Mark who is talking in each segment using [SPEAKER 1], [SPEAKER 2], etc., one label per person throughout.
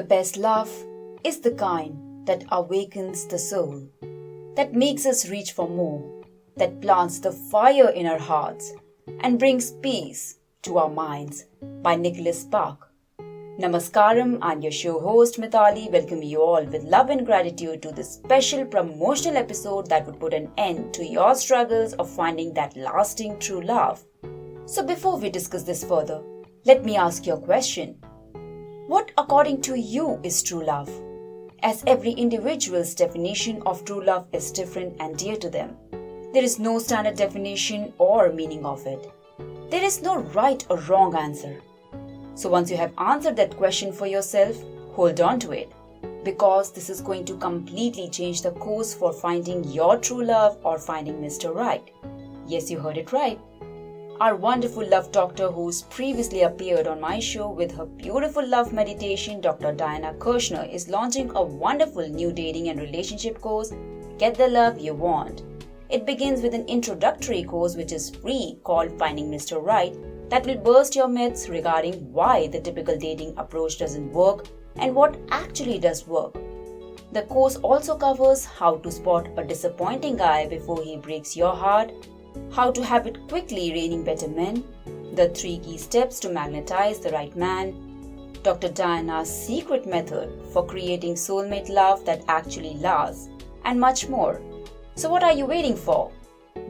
[SPEAKER 1] The best love is the kind that awakens the soul, that makes us reach for more, that plants the fire in our hearts and brings peace to our minds. By Nicholas Spark. Namaskaram, I'm your show host Mithali. Welcome you all with love and gratitude to this special promotional episode that would put an end to your struggles of finding that lasting true love. So before we discuss this further, let me ask you a question. What according to you is true love? As every individual's definition of true love is different and dear to them. There is no standard definition or meaning of it. There is no right or wrong answer. So once you have answered that question for yourself, hold on to it. Because this is going to completely change the course for finding your true love or finding Mr. Right. Yes, you heard it right. Our wonderful love doctor who's previously appeared on my show with her beautiful love meditation, Dr. Diana Kirschner, is launching a wonderful new dating and relationship course, Get the Love You Want. It begins with an introductory course which is free called Finding Mr. Right that will burst your myths regarding why the typical dating approach doesn't work and what actually does work. The course also covers how to spot a disappointing guy before he breaks your heart, how to habit quickly raining better men, the 3 key steps to magnetize the right man, Dr. Diana's secret method for creating soulmate love that actually lasts, and much more. So what are you waiting for?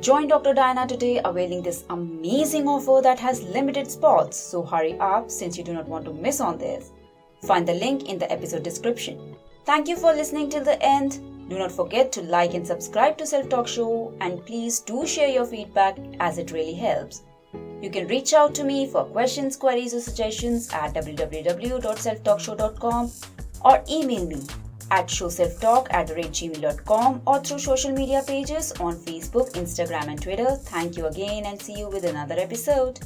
[SPEAKER 1] Join Dr. Diana today availing this amazing offer that has limited spots, so hurry up since you do not want to miss on this. Find the link in the episode description. Thank you for listening till the end. Do not forget to like and subscribe to Self Talk Show and please do share your feedback as it really helps. You can reach out to me for questions, queries or suggestions at www.selftalkshow.com or email me at showselftalk@gmail.com or through social media pages on Facebook, Instagram and Twitter. Thank you again and see you with another episode.